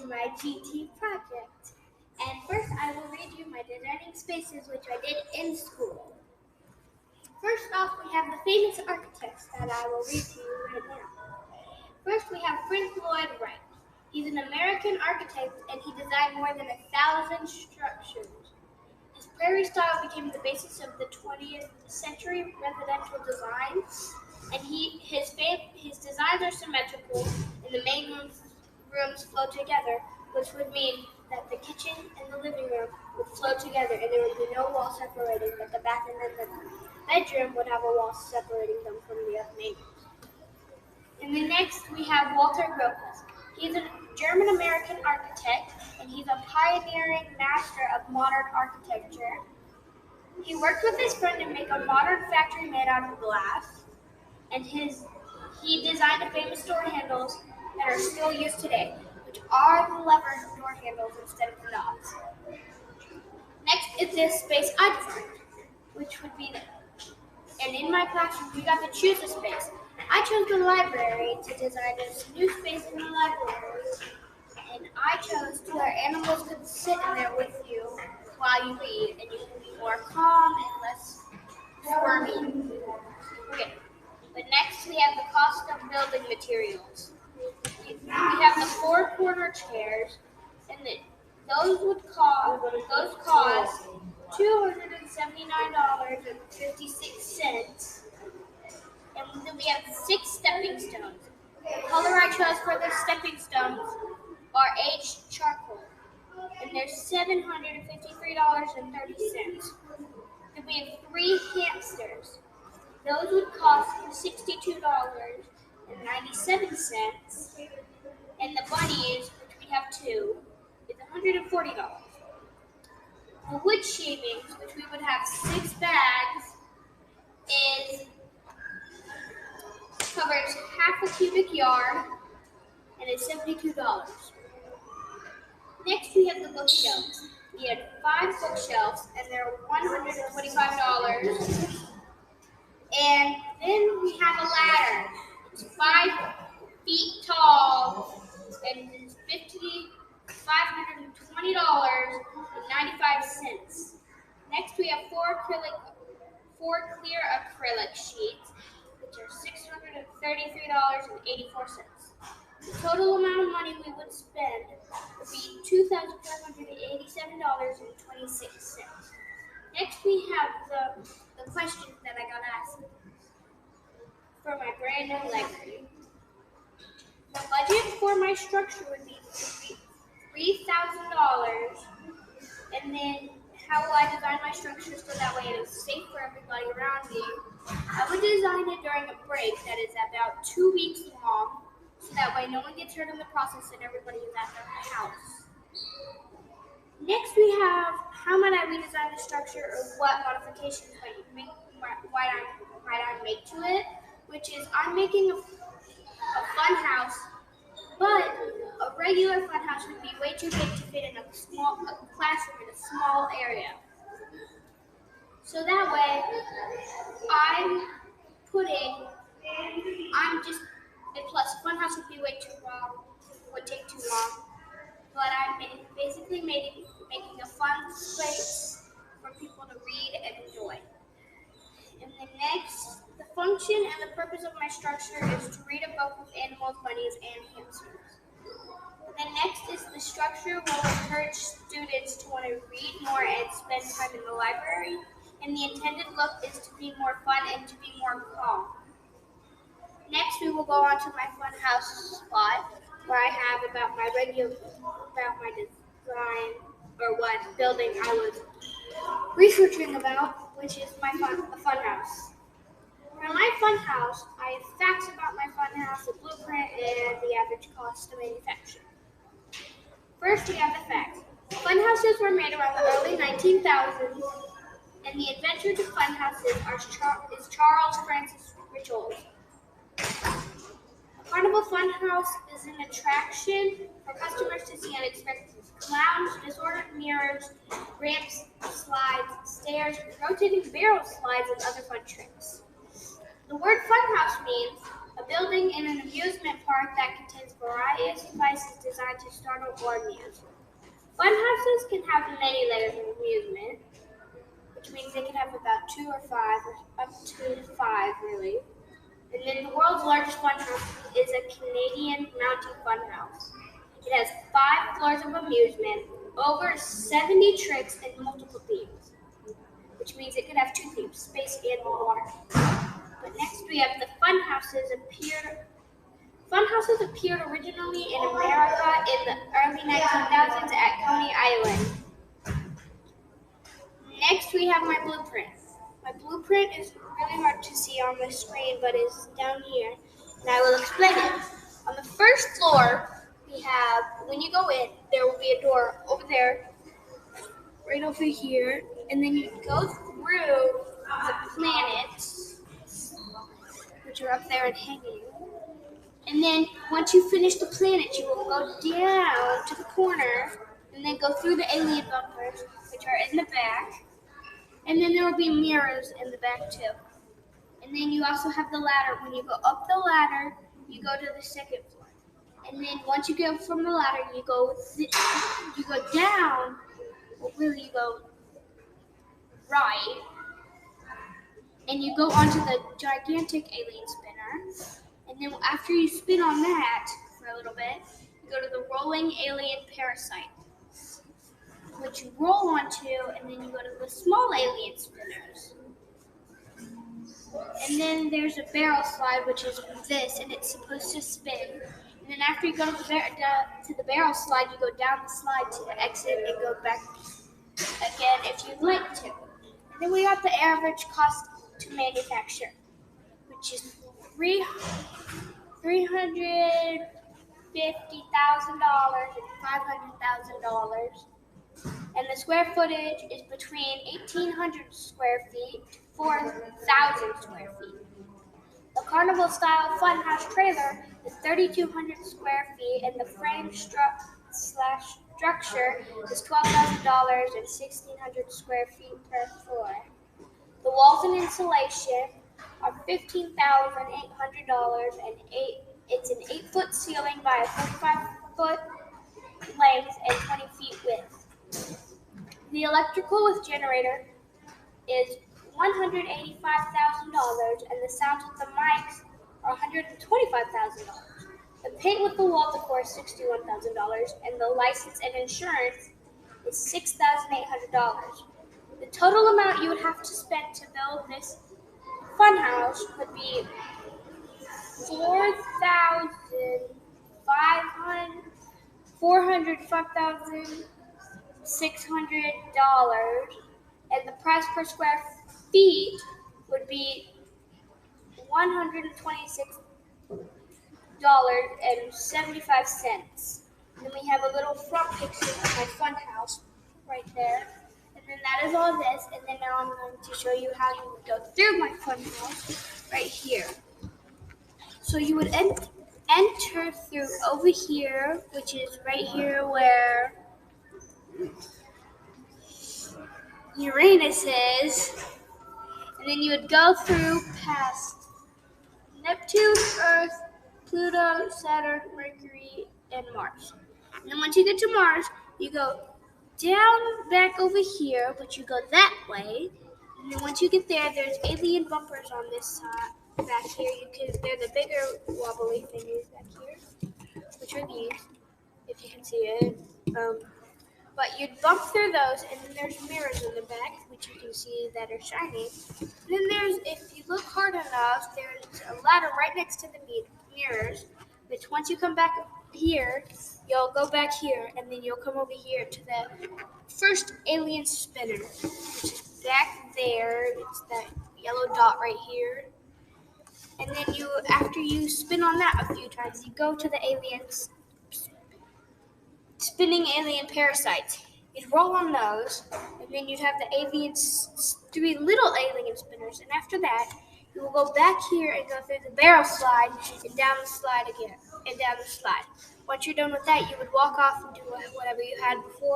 to my GT project. And first I will read you my designing spaces which I did in school. First off, we have the famous architects that I will read to you right now. First we have Frank Lloyd Wright. He's an American architect and he designed more than 1,000 structures. His prairie style became the basis of the 20th century residential design, and his designs are symmetrical, and the main rooms flow together, which would mean that the kitchen and the living room would flow together, and there would be no wall separating, but the bathroom and the bedroom would have a wall separating them from the other main rooms. And then next we have Walter Gropius. He's a German-American architect, and he's a pioneering master of modern architecture. He worked with his friend to make a modern factory made out of glass, and he designed the famous door handles that are still used today, which are the lever door handles instead of the knobs. Next is this space I designed, which would be and in my classroom, we got to choose a space. I chose the library to design this new space in the library, and I chose to where animals could sit in there with you while you read, and you can be more calm and less squirmy. Okay, but next we have the cost of building materials. We have the four-corner chairs, and those cost $279.56. And then we have 6 stepping stones. The color I chose for the stepping stones are aged charcoal, and they're $753.30. Then we have 3 hamsters. Those would cost $62.97. And the bunnies, which we have 2, is $140. The wood shavings, which we would have 6 bags, covers half a cubic yard and is $72. Next we have the bookshelves. We had 5 bookshelves and they're $125. And then we have a ladder. It's 5 feet tall and it's $520.95. Next we have 4 clear acrylic sheets, which are $633.84. The total amount of money we would spend would be $2,587.26. Next we have the questions that I got asked for my brand new library. The budget for my structure would be $3,000, and then how will I design my structure so that way it is safe for everybody around me? I would design it during a break that is about 2 weeks long, so that way no one gets hurt in the process and everybody is at their house. Next we have how might I redesign the structure or what modifications might I make to it, which is I'm making a fun house, but a regular fun house would be way too big to fit in a classroom in a small area. So that way, and plus fun house would be way too long, would take too long. But I'm basically making a fun space for people to read and enjoy. And then next, the function and the purpose of my structure is to read a book with animals, bunnies, and hamsters. And then next is the structure will encourage students to want to read more and spend time in the library. And the intended look is to be more fun and to be more calm. Next, we will go on to my fun house spot, where I have about my design or what building I was researching about, which is the fun house. For my fun house, I have facts about my fun house, the blueprint, and the average cost to manufacture. First, we have the facts. Fun houses were made around the early 19,000s, and the inventor of fun houses is Charles Francis Richards. A carnival fun house is an attraction for customers to see unexpected clowns, disordered mirrors, ramps, slides, stairs, rotating barrel slides, and other fun tricks. The word fun house means A building in an amusement park that contains various devices designed to startle or amuse. Fun houses can have many layers of amusement, which means they can have about 2 or 5, or up to 5 really. And then the world's largest fun house is a Canadian mountain fun house. It has 5 floors of amusement, over 70 tricks, and multiple themes, which means it could have 2 themes, space and water. But next we have the fun houses appeared. Fun houses appeared originally in America in the early 1900s at Coney Island. Next we have my blueprint. My blueprint is really hard to see on the screen, but it's down here, and I will explain it. On the first floor, we have, when you go in, there will be a door over there, right over here, and then you go through the planets, which are up there and hanging. And then once you finish the planet, you will go down to the corner, and then go through the alien bunkers, which are in the back. And then there will be mirrors in the back too. And then you also have the ladder. When you go up the ladder, you go to the second floor. And then once you go from the ladder, you go down. Well, really, you go right, and you go onto the gigantic alien spinner. And then after you spin on that for a little bit, you go to the rolling alien parasite, which you roll onto, and then you go to the small alien spinners. And then there's a barrel slide, which is this, and it's supposed to spin. And then after you go to the barrel slide, you go down the slide to the exit and go back again if you'd like to. And then we got the average cost to manufacture, which is $350,000 and $500,000. And the square footage is between 1,800 square feet to 4,000 square feet. The carnival-style funhouse trailer is 3,200 square feet, and the frame structure is $12,000 and 1,600 square feet per floor. The walls and insulation are $15,800, and it's an 8-foot ceiling by a 45-foot length and 20 feet width. The electrical with generator is $185,000, and the sound with the mics are $125,000. The paint with the wall decor is $61,000, and the license and insurance is $6,800. The total amount you would have to spend to build this funhouse would be $405,600, and the price per square feet would be $126.75. Then we have a little front picture of my funhouse right there. And then that is all this. And then now I'm going to show you how you would go through my funhouse right here. So you would enter through over here, which is right here where Uranus is. And then you would go through past Neptune, Earth, Pluto, Saturn, Mercury, and Mars. And then once you get to Mars, you go down back over here, but you go that way. And then once you get there, there's alien bumpers on this side back here. They're the bigger wobbly thingies back here, which are these, if you can see it. But you'd bump through those, and then there's mirrors in the back, which you can see that are shiny. And then if you look hard enough, there's a ladder right next to the mirrors, which once you come back here, you'll go back here, and then you'll come over here to the first alien spinner, which is back there. It's that yellow dot right here. And then after you spin on that a few times, you go to the spinning alien parasites. You'd roll on those, and then you'd have the 3 little alien spinners. And after that, you will go back here and go through the barrel slide and down the slide again, and down the slide. Once you're done with that, you would walk off and do whatever you had before.